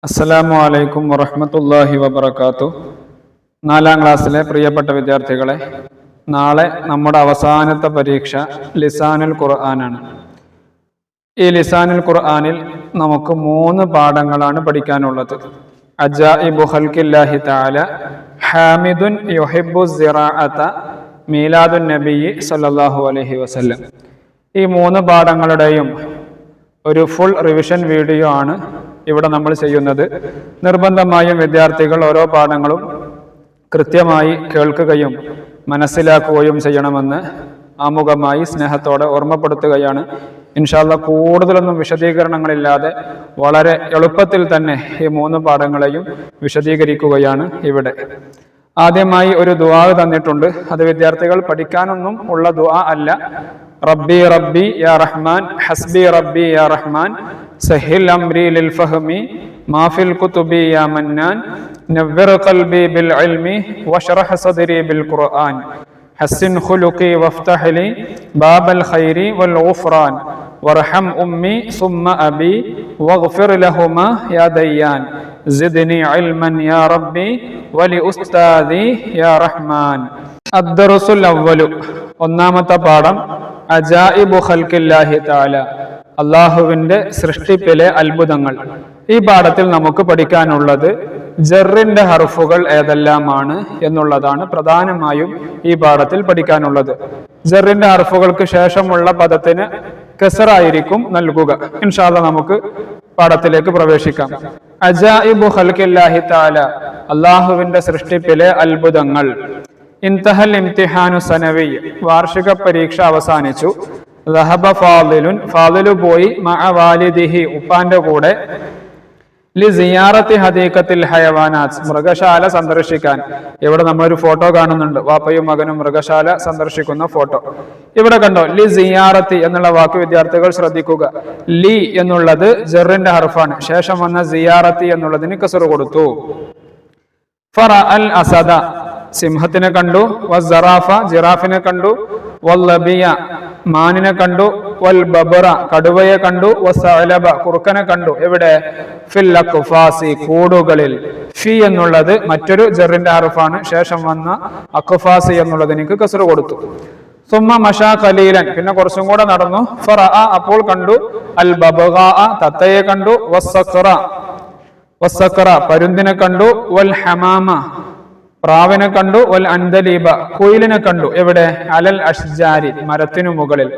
അസ്സലാമു അലൈക്കും വറഹ്മത്തുള്ളാഹി വബറകാതുഹു. 4ാം ക്ലാസ്സിലെ പ്രിയപ്പെട്ട വിദ്യാർത്ഥികളെ, നാളെ നമ്മുടെ അവസാനത്തെ പരീക്ഷ ലിസാനുൽ ഖുർആനാണ്. ഈ ലിസാനുൽ ഖുർആനിൽ നമുക്ക് 3 പാഠങ്ങളാണ് പഠിക്കാനുള്ളത്. അജായിബു ഖൽഖില്ലാഹി തആല, ഹാമിദുൻ യുഹിബ്ബു സിറാഅത, മീലാദുൻ നബിയ്യി സല്ലല്ലാഹു അലൈഹി വസല്ലം. ഈ 3 പാഠങ്ങളുടെയും ഒരു ഫുൾ റിവിഷൻ വീഡിയോ ആണ് ഇവിടെ നമ്മൾ ചെയ്യുന്നത്. നിർബന്ധമായും വിദ്യാർത്ഥികൾ ഓരോ പാഠങ്ങളും കൃത്യമായി കേൾക്കുകയും മനസ്സിലാക്കുകയും ചെയ്യണമെന്ന് ആമുഖമായി സ്നേഹത്തോടെ ഓർമ്മപ്പെടുത്തുകയാണ്. ഇൻഷാ അല്ലാഹ് കൂടുതലൊന്നും വിശദീകരണങ്ങളില്ലാതെ വളരെ എളുപ്പത്തിൽ തന്നെ ഈ 3 പാഠങ്ങളെയും വിശദീകരിക്കുകയാണ് ഇവിടെ. ആദ്യമായി ഒരു ദുആ തന്നിട്ടുണ്ട്. അത് വിദ്യാർത്ഥികൾ പഠിക്കാനൊന്നും ഉള്ള ദുആ അല്ല. റബ്ബി റബ്ബി യാ റഹ്മാൻ, ഹസ്ബി റബ്ബി യാ റഹ്മാൻ, സഹിൽ അംരി ലിൽ ഫഹ്മി, മാഫിൽ കുതുബി യാ മന്നാൻ, നവ്വിർ ഖൽബി ബിൽ ഇൽമി വശ്റഹ് സദ്രി ബിൽ ഖുർആൻ, ഹസ്സിൻ ഖുലുഖി വഫ്തഹ് ലി ബാബൽ ഖൈരി വൽ ഗുഫ്റാൻ, വർഹം ഉമ്മി സുമ്മ അബി വഗ്ഫിർ ലഹുമാ യാ ദയ്യാൻ, സിദ്നി ഇൽമൻ യാ റബ്ബി വലി ഉസ്താദി യാ റഹ്മാൻ. അദ്ദർസുൽ അവ്വലു, ഒന്നാമത്തെ പാഠം അജായിബു ഖൽഖില്ലാഹി തആല, അല്ലാഹുവിന്റെ സൃഷ്ടിപ്പിലെ അത്ഭുതങ്ങൾ. ഈ പാഠത്തിൽ നമുക്ക് പഠിക്കാനുള്ളത് ജറിന്റെ ഹർഫുകൾ ഏതെല്ലാമാണ് എന്നുള്ളതാണ് പ്രധാനമായും ഈ പാഠത്തിൽ പഠിക്കാനുള്ളത്. ജറിന്റെ ഹർഫുകൾക്ക് ശേഷമുള്ള പദത്തിന് കസറായിരിക്കും നൽകുക. ഇൻഷാ അല്ലാഹ് നമുക്ക് പാഠത്തിലേക്ക് പ്രവേശിക്കാം. അജായിബു ഖൽഖില്ലാഹി തആല, അല്ലാഹുവിന്റെ സൃഷ്ടിപ്പിലെ അത്ഭുതങ്ങൾ. ഇൻതഹൽ ഇംതിഹാനു സനവി, വാർഷിക പരീക്ഷ അവസാനിച്ചു. ദഹബ ഫാദിലുൻ, ഫാദിലു പോയി, മഅ വാലിദിഹി, ഉപ്പാന്റെ കൂടെ, ലി സിയാറത്തി ഹദീഖത്തിൽ ഹയവാനാത്ത്, മൃഗശാല സന്ദർശിക്കാൻ. ഇവിടെ നമ്മളൊരു ഫോട്ടോ കാണുന്നുണ്ട്, വാപ്പയും മകനും മൃഗശാല സന്ദർശിക്കുന്ന ഫോട്ടോ. ഇവിടെ കണ്ടോ, ലി സിയാറത്തി എന്നുള്ള വാക്ക് വിദ്യാർത്ഥികൾ ശ്രദ്ധിക്കുക. ലി എന്നുള്ളത് ജറിന്റെ ഹർഫാണ്. ശേഷം വന്ന സിയാറത്തി എന്നുള്ളതിന് കസർ കൊടുത്തു. ഫറ അൽ അസദ, സിംഹത്തിനെ കണ്ടു. വസ്സറാഫ, ജിറാഫിനെ കണ്ടു. വല്ലബിയ, മാനിനെ കണ്ടു. വൽ ബബറ, കടുവയെ കണ്ടു. വസ്സഅലബ, കുറുക്കനെ കണ്ടു. എവിടെ? ഫിൽ അഖ്ഫാസി, കൂടുകളിൽ. ഫി എന്നുള്ളത് മറ്റൊരു ജറിന്റെ ഹർഫാണ്. ശേഷം വന്ന അഖ്ഫാസി എന്നുള്ളതിന് കസ്ർ കൊടുത്തു. സുമ്മ മശാ ഖലീലൻ, പിന്നെ കുറച്ചും കൂടെ നടന്നു. ഫറഅ, അപ്പോൾ കണ്ടു. അൽ ബബഗാ, തത്തയെ കണ്ടു. വസ്സഖറ, പരുന്തിനെ കണ്ടു. വൽ ഹമാമ, പ്രാവിനെ കണ്ടു. വൽ അൻദലീബ, കുയിലിനെ കണ്ടു. എവിടെ? അലൽ അഷ്ജാരി, മരത്തിനു മുകളിൽ.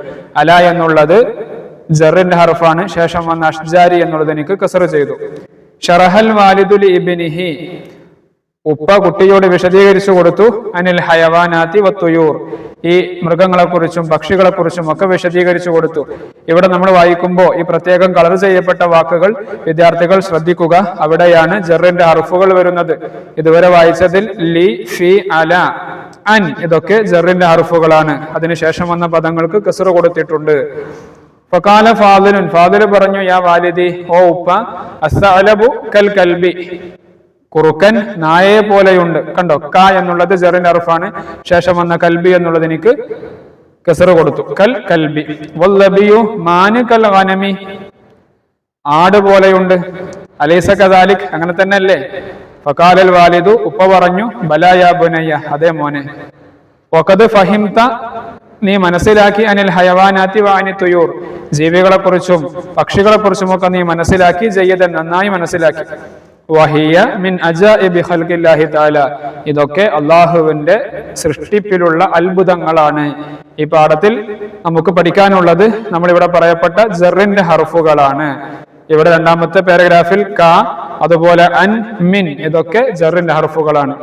അല എന്നുള്ളത് ജറിന്റെ ഹർഫാണ്. ശേഷം വന്ന അഷ്ജാരി എന്നുള്ളത് എനിക്ക് കസർ ചെയ്തു. ഷറഹൽ വാലിദുൽ ഇബ്നിഹി, ഉപ്പ കുട്ടിയോട് വിശദീകരിച്ചു കൊടുത്തു. അനിൽ ഹയവാനാത്തി വത്തുയൂർ, ഈ മൃഗങ്ങളെ കുറിച്ചും പക്ഷികളെ കുറിച്ചും ഒക്കെ വിശദീകരിച്ചു കൊടുത്തു. ഇവിടെ നമ്മൾ വായിക്കുമ്പോൾ ഈ പ്രത്യേകം കളർ ചെയ്യപ്പെട്ട വാക്കുകൾ വിദ്യാർത്ഥികൾ ശ്രദ്ധിക്കുക. അവിടെയാണ് ജറിന്റെ ഹർഫുകൾ വരുന്നത്. ഇതുവരെ വായിച്ചതിൽ ലി, ഫി, അല, അൻ, ഇതൊക്കെ ജറിന്റെ ഹർഫുകളാണ്. അതിനുശേഷം വന്ന പദങ്ങൾക്ക് കസ്ർ കൊടുത്തിട്ടുണ്ട്. ഫഖാല ഫാദിലുൻ, ഫാദിൽ പറഞ്ഞു, യാ വാലിദി, ഓ ഉപ്പ, അസ്സഅലബു കൽ കൽബി, കുറുക്കൻ നായയെ പോലെയുണ്ട്. കണ്ടോ, ക എന്നുള്ളത് ജറിന്റെ ഹർഫാണ്. ശേഷം വന്ന കൽബി എന്നുള്ളത് എനിക്ക് കസർ കൊടുത്തു. കൽ കൽബി. വല്ലബിയു, മാന് കൽ ഗനമി, ആട് പോലെയുണ്ട്. അലൈസ കദാലിക്, അങ്ങനെ തന്നെ അല്ലേ? ഫഖാലൽ വാലിദു, ഉപ്പ പറഞ്ഞു, ബലാ യാ ബുനയ്യ, അതേ മോനെ. വഖദ് ഫഹിംത, നീ മനസ്സിലാക്കി. അനിൽ ഹയവാനാത്തി വഅനി തുയൂർ, ജീവികളെ കുറിച്ചും പക്ഷികളെ കുറിച്ചും ഒക്കെ നീ മനസ്സിലാക്കി. ജയ്യദൻ, നന്നായി മനസ്സിലാക്കി. വഹിയ മിൻ അജായിബി ഖൽഖില്ലാഹി തആല, ഇതൊക്കെ അല്ലാഹുവിന്റെ സൃഷ്ടിപ്പിലുള്ള അത്ഭുതങ്ങളാണ്. ഈ പാഠത്തിൽ നമുക്ക് പഠിക്കാനുള്ളത് നമ്മളിവിടെ പറയപ്പെട്ട ജറിന്റെ ഹർഫുകളാണ്. ഇവിടെ രണ്ടാമത്തെ പാരഗ്രാഫിൽ ക, അതുപോലെ അൻ, മിൻ, ഇതൊക്കെ ജറിന്റെ ഹർഫുകളാണ്.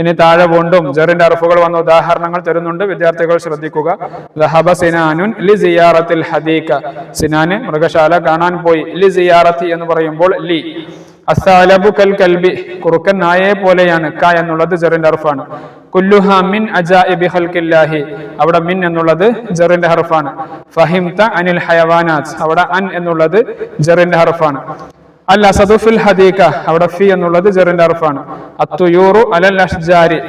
ഇനി താഴെ വീണ്ടും ജറിന്റെ ഹർഫുകൾ വന്ന ഉദാഹരണങ്ങൾ തരുന്നുണ്ട്. വിദ്യാർത്ഥികൾ ശ്രദ്ധിക്കുക. ദഹബ സിനാനുൻ ലി സിയാറത്തിൽ ഹദീക, സിനാന് മൃഗശാല കാണാൻ പോയി. ലി സിയാറത്തി എന്ന് പറയുമ്പോൾ ലി. അസ്സഅലബു കൽ കൽബി, കുറുക്കൻ നായയെ പോലെയാണ്. ക എന്നുള്ളത് ജറിന്റെ ഹർഫാണ്. കുല്ലുഹാ മിൻ അജായിബി ഖൽഖില്ലാഹി, അവിടെ മിൻ എന്നുള്ളത് ജറിന്റെ ഹർഫാണ്. ഫഹിംത അനിൽ ഹയവാനാത്ത്, അവിടെ അൻ എന്നുള്ളത് ജറിന്റെ ഹർഫാണ്. അൽ അസദു ഫിൽ ഹദീക, അവിടെ ഫി എന്നുള്ളത് ജറിന്റെ ഹർഫാണ്. അത്തുയൂറു അലൽ അഷ്ജാരി,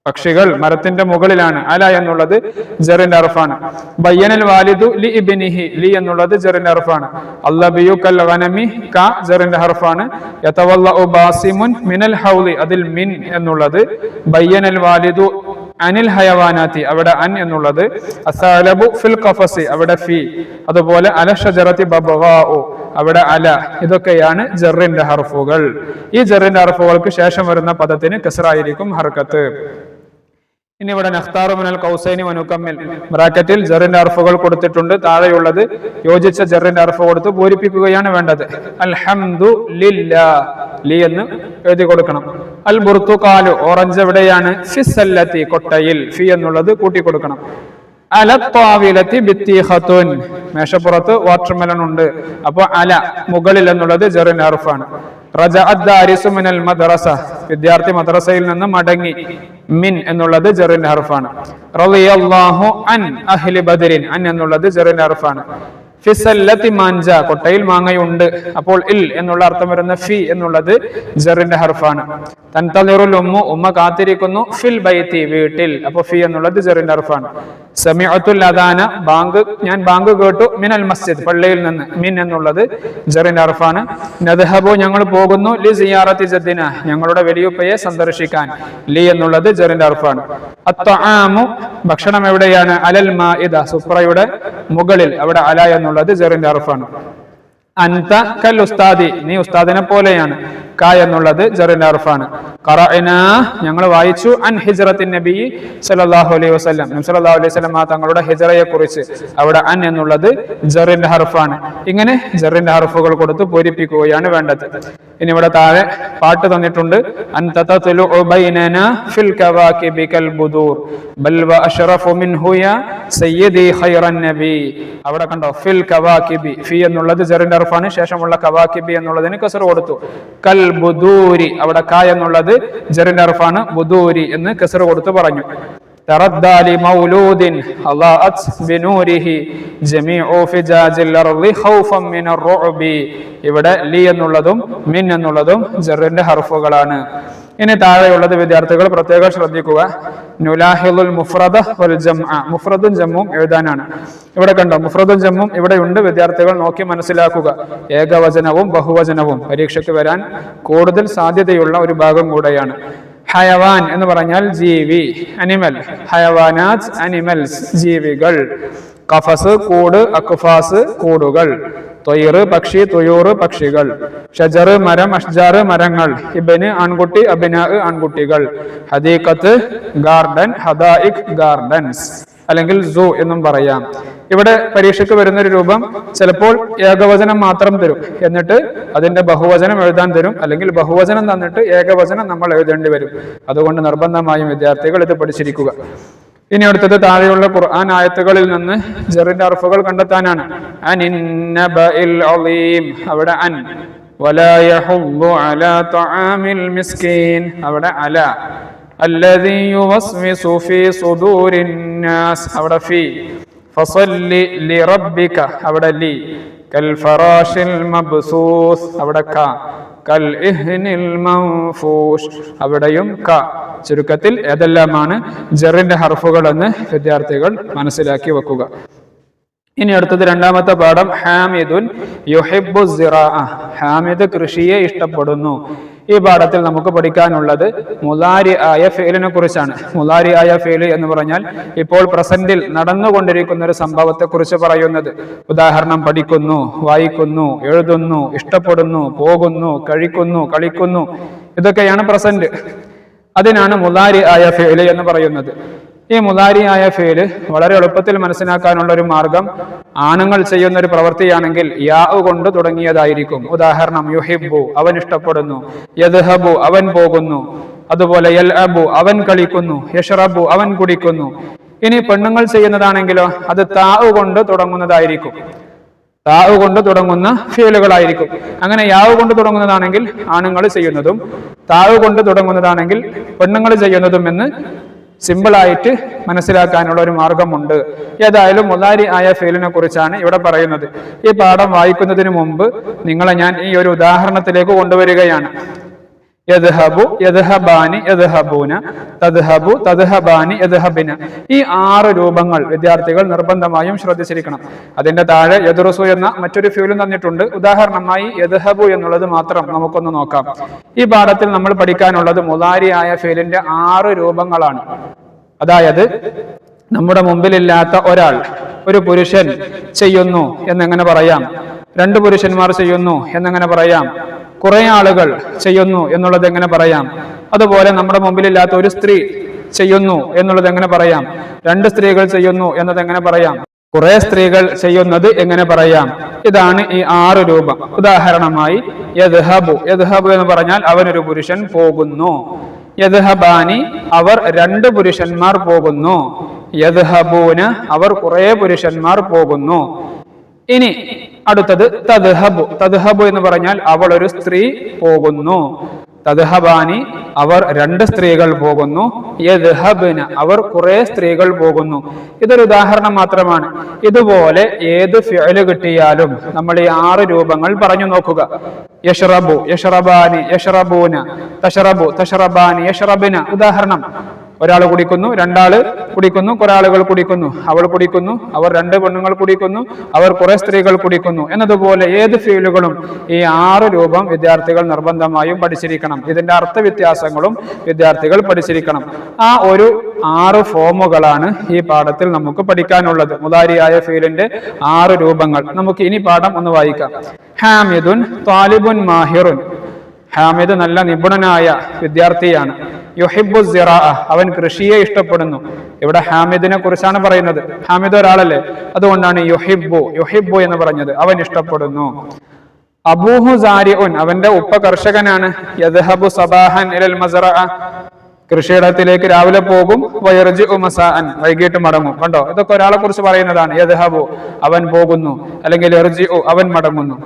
പക്ഷികൾ മരത്തിന്റെ മുകളിലാണ്. അല എന്നുള്ളത് ജറിന്റെ ഹർഫാണ്. ബയ്യനൽ വാലിദു ലി ഇബ്നിഹി, ലി എന്നുള്ളത് ജറിന്റെ ഹർഫാണ്. അല്ലബിയു കൽ ഗനമി, ക ജറിന്റെ ഹർഫാണ്. യതവല്ലഉ ബാസിമുൻ മിനൽ ഹൗലി, അതിൽ മിൻ എന്നുള്ളത്. ബയ്യനൽ വാലിദു അനിൽ ഹയവാനാത്തി, അവിടെ അൻ എന്നുള്ളത്. അസഅലബു ഫിൽ ഖഫസി, അവിടെ ഫി. അതുപോലെ അല ഷജറത്തി ബബ്ഗാഉ, അവിടെ അല. ഇതൊക്കെയാണ് ജറിന്റെ ഹർഫുകൾ. ഈ ജറിന്റെ ഹർഫുകൾക്ക് ശേഷം വരുന്ന പദത്തിന് കസ്റായിരിക്കും ഹർക്കത്ത്. ഇനി ഇവിടെ നഖ്താറു മിനൽ ഖൗസൈനി വനുകമ്മിൽ, ബ്രാക്കറ്റിൽ ജറിന്റെ ഹർഫുകൾ കൊടുത്തിട്ടുണ്ട്. താഴെയുള്ളത് യോജിച്ച ജറിന്റെ ഹർഫ് കൊടുത്ത് പൂരിപ്പിക്കുകയാണ് വേണ്ടത്. അൽഹംദു ലില്ലാ, ലി എന്ന് എഴുതി കൊടുക്കണം. അൽ ബുർത്തുകാലു, ഓറഞ്ച് എവിടെയാണ്? ഫിസ്സല്ലത്തി, കൊട്ടയിൽ. ഫി എന്നുള്ളത് കൂട്ടി കൊടുക്കണം. അല ത്വാവിലത്തി ബിത്തീഖത്തുൻ, മേശപ്പുറത്ത് വാട്ടർമെലൺ ഉണ്ട്. അപ്പൊ അല മുകളിൽ എന്നുള്ളത് ജറിന്റെ ഹർഫാണ്. റജഅദ് ദാരിസു മിനൽ മദ്റസ, വിദ്യാർത്ഥി മദ്രസയിൽ നിന്ന് മടങ്ങി. മിൻ എന്നുള്ളത് ജറിന്റെ ഹർഫാണ്. റളിയല്ലാഹു അൻ അഹ്ലി ബദരിൻ, അൻ എന്നുള്ളത് ജറിന്റെ ഹർഫാണ്. ഫിസല്ലത്തി മാഞ്ച, കൊട്ടയിൽ മാങ്ങയുണ്ട്. അപ്പോൾ ഇൽ എന്നുള്ള അർത്ഥം വരുന്ന ഫി എന്നുള്ളത് ജറിന്റെ ഹർഫാണ്. തൻതളിറുൽ ഉമ്മു, ഉമ്മ കാത്തിരിക്കുന്നു. ഫിൽ ബൈത്തി, വീട്ടിൽ. അപ്പോൾ ഫി എന്നുള്ളത് ജറിന്റെ ഹർഫാണ്. സമീഅത്തുൽ അദാന, ബാങ്ക്, ഞാൻ ബാങ്ക് കേട്ടു. മിനൽ മസ്ജിദ്, പള്ളിയിൽ നിന്ന്. മിൻ എന്നുള്ളത് ജറിന്റെ ഹർഫാണ്. നദ്ഹബു, ഞങ്ങൾ പോകുന്നു. ലി സിയാറത്തി ജദ്ദിന, ഞങ്ങളുടെ വലിയുപ്പയെ സന്ദർശിക്കാൻ. ലി എന്നുള്ളത് ജറിന്റെ ഹർഫാണ്. അത്ത്വാമു, ഭക്ഷണം എവിടെയാണ്? അലൽ മാഇദ, സുഫ്രയുടെ മുകളിൽ. അവിടെ അല എന്നുള്ളത് ജറിന്റെ ഹർഫാണ്. അൻത കൽ ഉസ്താദി, നീ ഉസ്താദിനെ പോലെയാണ്. ക എന്നുള്ളത് ജറിന്റെ ഹർഫാണ്. ഖറഅനാ, ഞങ്ങൾ വായിച്ചു. അൻ ഹിജ്റത്തിൻ നബി സല്ലല്ലാഹു അലൈഹി വസല്ലം, നബി സല്ലല്ലാഹു അലൈഹി വസല്ലം തങ്ങളുടെ ഹിജ്റയെ കുറിച്ച്. അവിടെ അൻ എന്നുള്ളത് ജറിന്റെ ഹർഫാണ്. ഇങ്ങനെ ജറിന്റെ ഹർഫുകൾ കൊടുത്ത് പൂരിപ്പിക്കുകയാണ് വേണ്ടത്. ഇനി ഇവിടെ താഴെ പാട്ട് തന്നിട്ടുണ്ട്. അൻത തത്ലുഉ ബൈനനാ ഫിൽ കവാകിബി കൽ ബുദൂർ ബൽ വ അഷ്റഫു മിൻഹു യാ സയ്യിദി ഖൈറൻ നബി. അവിടെ കണ്ടോ, ഫിൽ കവാകിബി, ഫി എന്നുള്ളത് ജറിന്റെ ഹർഫാണ്. ശേഷമുള്ള കവാകിബി എന്നുള്ളതിന് കസ്ർ കൊടുത്തു. കൽ ബുദൂരി, അവിടെ ക എന്നുള്ളത് ജറിന്റെ ഹർഫാണ്. ബുദൂരി എന്ന് കസ്ർ കൊടുത്ത് പറഞ്ഞു. തറദ്ദാലി മൗലൂദിൻ അല്ലാഅത് ബിനൂരിഹി ജമീഉ ഫിജാജിൽ അർളി ഖൗഫൻ മിനർ റുഅബി. ഇവിടെ ലി എന്നുള്ളതും മിൻ എന്നുള്ളതും ജറിന്റെ ഹർഫുകളാണ്. ഇനി താഴെയുള്ളത് വിദ്യാർത്ഥികൾ പ്രത്യേകം ശ്രദ്ധിക്കുക. നുലാഹിലുൽ മുഫ്രദ വൽ ജംഅ, മുഫ്രദും ജമ്മും എഴുതാനാണ്. ഇവിടെ കണ്ടോ, മുഫ്രദും ജമ്മും ഇവിടെ ഉണ്ട്. വിദ്യാർത്ഥികൾ നോക്കി മനസ്സിലാക്കുക. ഏകവചനവും ബഹുവചനവും പരീക്ഷയ്ക്ക് വരാൻ കൂടുതൽ സാധ്യതയുള്ള ഒരു ഭാഗം കൂടെയാണ്. ഹയവാൻ എന്ന് പറഞ്ഞാൽ ജീവി, അനിമൽ. ഹയവാനാത്ത്, അനിമൽസ്, ജീവികൾ. ഖഫസ്, കൂട്. അക്ഫാസ്, കൂടുകൾ. ത്വയ്റ്, പക്ഷി. തുയൂറ്, പക്ഷികൾ. ഷജറ്, മരം. അഷ്ജാറ്, മരങ്ങൾ. ഇബ്ന്, ആൺകുട്ടി. അബ്നാ, ആൺകുട്ടികൾ. ഹദീഖത്ത്, ഗാർഡൻ. ഹദായിഖ്, ഗാർഡൻസ്, അല്ലെങ്കിൽ സൂ എന്നും പറയാം. ഇവിടെ പരീക്ഷയ്ക്ക് വരുന്നൊരു രൂപം ചിലപ്പോൾ ഏകവചനം മാത്രം തരും, എന്നിട്ട് അതിന്റെ ബഹുവചനം എഴുതാൻ തരും. അല്ലെങ്കിൽ ബഹുവചനം തന്നിട്ട് ഏകവചനം നമ്മൾ എഴുതേണ്ടി വരും. അതുകൊണ്ട് നിർബന്ധമായും വിദ്യാർത്ഥികൾ ഇത് പഠിച്ചിരിക്കുക. ഇനി അടുത്തത് താഴെയുള്ള ഖുർആൻ ആയത്തുകളിൽ നിന്ന് ജറിന്റെ ഹർഫുകൾ കണ്ടെത്താനാണ്. അനിന്നബഇൽ അളീം, അവിടെ അൻ. വലാ യഹുദ്ദു അലാ തആമിൽ മിസ്കീൻ, അവിടെ അല. അല്ലദീ യുവസ്വിസു ഫീ സുദൂരിൻ നാസ്, അവിടെ ഫീ. ഫസല്ലി ലിറബ്ബിക, അവിടെ ലി. കൽ ഫറാഷിൽ മബ്സൂസ്, അവിടെ ക. കൽ ഇഹ്നിൽ മൻഫൂഷ്, അവിടെയും ക. ചുരുക്കത്തിൽ ഏതെല്ലാമാണ് ജറിന്റെ ഹർഫുകൾ എന്ന് വിദ്യാർത്ഥികൾ മനസ്സിലാക്കി വെക്കുക. ഇനി അടുത്തത് രണ്ടാമത്തെ പാഠം. ഹാമിദുൻ യുഹിബ്ബു സിറാഅ, ഹാമിദ് കൃഷിയെ ഇഷ്ടപ്പെടുന്നു. ഈ പാഠത്തിൽ നമുക്ക് പഠിക്കാനുള്ളത് മുലാരി ആയ ഫേലിനെ കുറിച്ചാണ്. മുലാരി ആയ ഫേല് എന്ന് പറഞ്ഞാൽ ഇപ്പോൾ പ്രസന്റിൽ നടന്നുകൊണ്ടിരിക്കുന്ന ഒരു സംഭവത്തെ കുറിച്ച് പറയുന്നത്. ഉദാഹരണം, പഠിക്കുന്നു, വായിക്കുന്നു, എഴുതുന്നു, ഇഷ്ടപ്പെടുന്നു, പോകുന്നു, കഴിക്കുന്നു, കളിക്കുന്നു. ഇതൊക്കെയാണ് പ്രസന്റ്. അതിനാണ് മുലാരി ആയ ഫേല് എന്ന് പറയുന്നത്. ഈ മുലാരി ആയ ഫേല് വളരെ എളുപ്പത്തിൽ മനസ്സിലാക്കാനുള്ള ഒരു മാർഗം, ആണുങ്ങൾ ചെയ്യുന്ന ഒരു പ്രവൃത്തിയാണെങ്കിൽ യാ കൊണ്ട് തുടങ്ങിയതായിരിക്കും. ഉദാഹരണം, യുഹിബ്ബു, അവൻ ഇഷ്ടപ്പെടുന്നു. യദ്ഹബു, അവൻ പോകുന്നു. അതുപോലെ യൽഅബു, അവൻ കളിക്കുന്നു. യശ്റബു, അവൻ കുടിക്കുന്നു. ഇനി പെണ്ണുങ്ങൾ ചെയ്യുന്നതാണെങ്കിലോ അത് താ കൊണ്ട് തുടങ്ങുന്നതായിരിക്കും. താ കൊണ്ട് തുടങ്ങുന്ന ഫീലുകളായിരിക്കും. അങ്ങനെ യാവ് കൊണ്ട് തുടങ്ങുന്നതാണെങ്കിൽ ആണുങ്ങൾ ചെയ്യുന്നതും, താവ് കൊണ്ട് തുടങ്ങുന്നതാണെങ്കിൽ പെണ്ണുങ്ങൾ ചെയ്യുന്നതും എന്ന് സിമ്പിളായിട്ട് മനസ്സിലാക്കാനുള്ള ഒരു മാർഗമുണ്ട്. ഏതായാലും മുലാരി ആയ ഫീലിനെ കുറിച്ചാണ് ഇവിടെ പറയുന്നത്. ഈ പാഠം വായിക്കുന്നതിന് മുമ്പ് നിങ്ങളെ ഞാൻ ഈ ഒരു ഉദാഹരണത്തിലേക്ക് കൊണ്ടുവരികയാണ്. യദ്ഹബു, യദ്ഹബാനി, യദ്ഹബൂന, തദ്ഹബു, തദ്ഹബാനി, യദ്ഹബിന. ഈ 6 രൂപങ്ങൾ വിദ്യാർത്ഥികൾ നിർബന്ധമായും ശ്രദ്ധിച്ചിരിക്കണം. അതിന്റെ താഴെ യദ്റുസു എന്ന മറ്റൊരു ഫീലും തന്നിട്ടുണ്ട്. ഉദാഹരണമായി യദ്ഹബു എന്നുള്ളത് മാത്രം നമുക്കൊന്ന് നോക്കാം. ഈ പാഠത്തിൽ നമ്മൾ പഠിക്കാനുള്ളത് മുദാരിയായ ഫീലിന്റെ 6 രൂപങ്ങളാണ്. അതായത് നമ്മുടെ മുമ്പിലില്ലാത്ത ഒരാൾ, ഒരു പുരുഷൻ ചെയ്യുന്നു എന്നെങ്ങനെ പറയാം, 2 പുരുഷന്മാർ ചെയ്യുന്നു എന്നെങ്ങനെ പറയാം, കുറെ ആളുകൾ ചെയ്യുന്നു എന്നുള്ളത് എങ്ങനെ പറയാം, അതുപോലെ നമ്മുടെ മുമ്പിലില്ലാത്ത ഒരു സ്ത്രീ ചെയ്യുന്നു എന്നുള്ളത് എങ്ങനെ പറയാം, 2 സ്ത്രീകൾ ചെയ്യുന്നു എന്നത് എങ്ങനെ പറയാം, കുറെ സ്ത്രീകൾ ചെയ്യുന്നത് എങ്ങനെ പറയാം. ഇതാണ് ഈ 6 രൂപം. ഉദാഹരണമായി യദ്ഹബു, യദ്ഹബു എന്ന് പറഞ്ഞാൽ അവനൊരു പുരുഷൻ പോകുന്നു. യദ്ഹബാനി, അവർ 2 പുരുഷന്മാർ പോകുന്നു. യദ്ഹബൂന, അവർ കുറെ പുരുഷന്മാർ പോകുന്നു. ഇനി അടുത്തത് തദ്ഹബു, തദ്ഹബു എന്ന് പറഞ്ഞാൽ അവൾ ഒരു സ്ത്രീ പോകുന്നു. തദ്ഹബാനി, അവർ 2 സ്ത്രീകൾ പോകുന്നു. യദ്ഹബ്ന, അവർ കുറെ സ്ത്രീകൾ പോകുന്നു. ഇതൊരു ഉദാഹരണം മാത്രമാണ്. ഇതുപോലെ ഏത് ഫിഅല് കിട്ടിയാലും നമ്മൾ ഈ 6 രൂപങ്ങൾ പറഞ്ഞു നോക്കുക. യഷ്റബു, യഷ്റബാനി, യഷ്റബൂന, തഷ്റബു, തഷ്റബാനി, യഷ്റബിന. ഉദാഹരണം, ഒരാൾ കുടിക്കുന്നു, 2 ആള് കുടിക്കുന്നു, കുറെ ആളുകൾ കുടിക്കുന്നു, അവൾ കുടിക്കുന്നു, അവർ 2 പെണ്ണുങ്ങൾ കുടിക്കുന്നു, അവർ കുറെ സ്ത്രീകൾ കുടിക്കുന്നു എന്നതുപോലെ ഏത് ഫീലുകളും ഈ 6 രൂപം വിദ്യാർത്ഥികൾ നിർബന്ധമായും പഠിച്ചിരിക്കണം. ഇതിന്റെ അർത്ഥവ്യത്യാസങ്ങളും വിദ്യാർത്ഥികൾ പഠിച്ചിരിക്കണം. ആ ഒരു 6 ഫോമുകളാണ് ഈ പാഠത്തിൽ നമുക്ക് പഠിക്കാനുള്ളത്. മുദാരിയായ ഫീലിന്റെ 6 രൂപങ്ങൾ. നമുക്ക് ഇനി പാഠം ഒന്ന് വായിക്കാം. ഹാമിദുൻ താലിബുൻ മാഹിറുൻ. ഹാമിദ് നല്ല നിപുണനായ വിദ്യാർത്ഥിയാണ്. യുഹിബ്ബു സിറാഅ, അവൻ കൃഷിയെ ഇഷ്ടപ്പെടുന്നു. ഇവിടെ ഹാമിദിനെ കുറിച്ചാണ് പറയുന്നത്. ഹാമിദ് ഒരാളല്ലേ, അതുകൊണ്ടാണ് യുഹിബ്ബു, യുഹിബ്ബു എന്ന് പറഞ്ഞത്. അവൻ ഇഷ്ടപ്പെടുന്നു. അബൂഹു സാരിഉൻ, അവന്റെ ഉപ്പ കർഷകനാണ്. യദ്ഹബു സബാഹൻ ഇലൽ മസ്റഅ, കൃഷിയിടത്തിലേക്ക് രാവിലെ പോകും. വയർജിഉ മസാഅൻ, വൈകിട്ട് മടങ്ങും. കണ്ടോ, ഇതൊക്കെ ഒരാളെ കുറിച്ച് പറയുന്നതാണ്. യദ്ഹബു, അവൻ പോകുന്നു, അല്ലെങ്കിൽ യർജിഉ, അവൻ മടങ്ങുന്നു.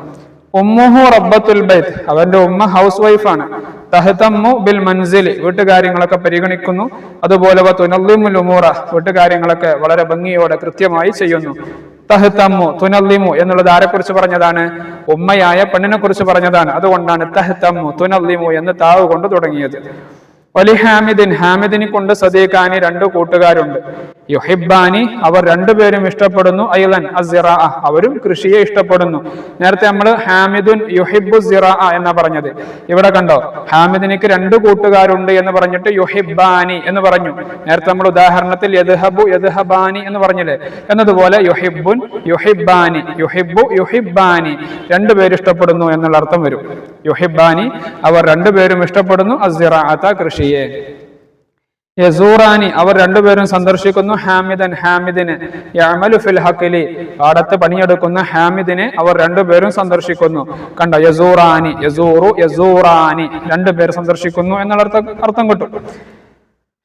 ഉമ്മുഹു റബ്ബത്തുൽ ബൈത്ത്, അവന്റെ ഉമ്മ ഹൗസ് വൈഫാണ്. തഹ്തമ്മു ബിൽ മൻസിലി, വീട്ടുകാര്യങ്ങളൊക്കെ പരിഗണിക്കുന്നു. അതുപോലെ തുനല്ലിമുൽ ഉമൂറ, വീട്ടുകാര്യങ്ങളൊക്കെ വളരെ ഭംഗിയോടെ കൃത്യമായി ചെയ്യുന്നു. തഹ്തമ്മു, തുനല്ലിമു എന്നുള്ളത് ആരെ കുറിച്ച് പറഞ്ഞതാണ്? ഉമ്മയായ പെണ്ണിനെ കുറിച്ച് പറഞ്ഞതാണ്. അതുകൊണ്ടാണ് തഹ്തമ്മു തുനല്ലിമു എന്ന് താവ് കൊണ്ട് തുടങ്ങിയത്. വലി ഹാമിദിൻ, ഹാമിദിനെ കൊണ്ട് സദീഖാനി 2 കൂട്ടുകാരുണ്ട്. യുഹിബ്ബാനി, അവർ 2 പേരും ഇഷ്ടപ്പെടുന്നു. അയ്ലൻ അസ്സിറാഅ, അവരും കൃഷിയെ ഇഷ്ടപ്പെടുന്നു. നേരത്തെ നമ്മൾ ഹാമിദുൻ യുഹിബ്ബു സിറാഅ എന്നാ പറഞ്ഞത്. ഇവിടെ കണ്ടോ, ഹാമിദിനിക്ക് 2 കൂട്ടുകാരുണ്ട് എന്ന് പറഞ്ഞിട്ട് യുഹിബ്ബാനി എന്ന് പറഞ്ഞു. നേരത്തെ നമ്മൾ ഉദാഹരണത്തിൽ യദ്ഹബു യദ്ഹബാനി എന്ന് പറഞ്ഞില്ലേ, എന്നതുപോലെ യുഹിബ്ബുൻ യുഹിബ്ബാനി, യുഹിബ്ബു യുഹിബ്ബാനി, 2 പേര് ഇഷ്ടപ്പെടുന്നു എന്നുള്ള അർത്ഥം വരും. യുഹിബ്ബാനി, അവർ 2 പേരും ഇഷ്ടപ്പെടുന്നു. അസ്സിറാഅത, കൃഷിയെ. യസൂറാനി, അവർ 2 പേരും സന്ദർശിക്കുന്നു. ഹാമിദൻ, ഹാമിദിനെ. യഅമലു ഫിൽ ഹഖ്ലി, പാടത്ത് പണിയെടുക്കുന്ന ഹാമിദിനെ അവർ 2 പേരും സന്ദർശിക്കുന്നു. കണ്ടോ, യസൂറാനി, യസൂറു, യസൂറാനി, 2 പേർ സന്ദർശിക്കുന്നു എന്നുള്ള അർത്ഥം കിട്ടും.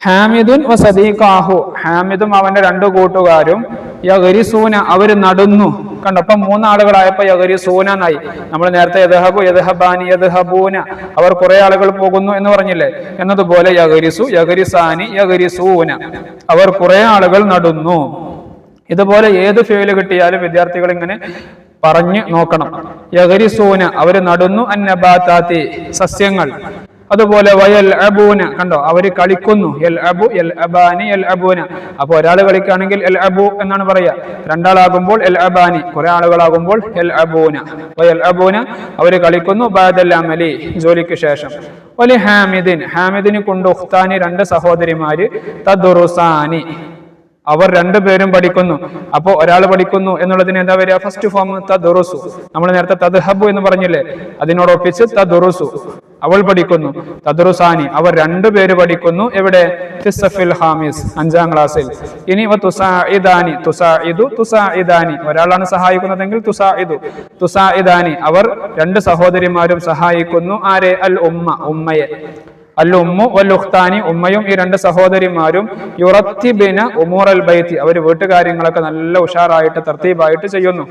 ഹാമിദുൻ വ സദീഖാഹു, ഹാമിദും അവന്റെ 2 കൂട്ടുകാരും. യഗ്രിസൂന, അവര് നടുന്നു. കണ്ടോ, അപ്പൊ 3 ആളുകളായപ്പോ യഗ്രിസൂന എന്നായി. നമ്മൾ നേരത്തെ യദ്ഹബു യദ്ഹബാനി യദ്ഹബൂന, അവർ കുറെ ആളുകൾ പോകുന്നു എന്ന് പറഞ്ഞില്ലേ, എന്നതുപോലെ യഗ്രിസു യഗ്രിസാനി യഗ്രിസൂന, അവർ കുറെ ആളുകൾ നടുന്നു. ഇതുപോലെ ഏത് ഫീല് കിട്ടിയാലും വിദ്യാർത്ഥികൾ ഇങ്ങനെ പറഞ്ഞു നോക്കണം. യഗ്രിസൂന, അവര് നടുന്നു. അന്നബാതാത്തി, സസ്യങ്ങൾ. അതുപോലെ വയൽ അബൂന, കണ്ടോ, അവര് കളിക്കുന്നു. യൽ അബു യൽ അബാനി യൽ അബൂന. അപ്പൊ ഒരാൾ കളിക്കുകയാണെങ്കിൽ എൽ അബു എന്നാണ് പറയാ. 2 ആളാകുമ്പോൾ എൽ അബാനി, കുറെ ആളുകളാകുമ്പോൾ എൽ അബൂന. വയൽ അബൂന, അവര് കളിക്കുന്നു. ബഅദൽ അമലി, ജോലിക്ക് ശേഷം. വലി ഹാമിദിൻ, ഹാമിദിനെ കൊണ്ട് ഉഖ്താനി, 2 സഹോദരിമാര്. തദ്റുസാനി, അവർ 2 പേരും പഠിക്കുന്നു. അപ്പോ ഒരാൾ പഠിക്കുന്നു എന്നുള്ളതിന് എന്താ വരിക? ഫസ്റ്റ് ഫോം തദ്റുസു. നമ്മൾ നേരത്തെ തദ്ഹബു എന്ന് പറഞ്ഞില്ലേ, അതിനോടൊപ്പിച്ച് തദ്റുസു, അവൾ പഠിക്കുന്നു. തദ്റുസാനി, അവർ 2 പേര് പഠിക്കുന്നു. എവിടെ? ഫിസ്സഫിൽ ഹാമിസ്, 5ാം ക്ലാസ്സിൽ. ഇനി തുസാഇദാനി, തുസാഇദു തുസാഇദാനി, ഒരാളാണ് സഹായിക്കുന്നതെങ്കിൽ തുസാഇദു തുസാഇദാനി, അവർ 2 സഹോദരിമാരും സഹായിക്കുന്നു. ആരെ? അൽ ഉമ്മ, ഉമ്മയെ. അൽ ഉമ്മു വൽ ഉഖ്താനി, ഉമ്മയും ഈ 2 സഹോദരിമാരും. യുറത്തിബിന ഉമൂറൽ ബൈത്തി, അവർ വീട്ടുകാര്യങ്ങളൊക്കെ നല്ല ഉഷാറായിട്ട് തർത്തീബായിട്ട് ചെയ്യുന്നു.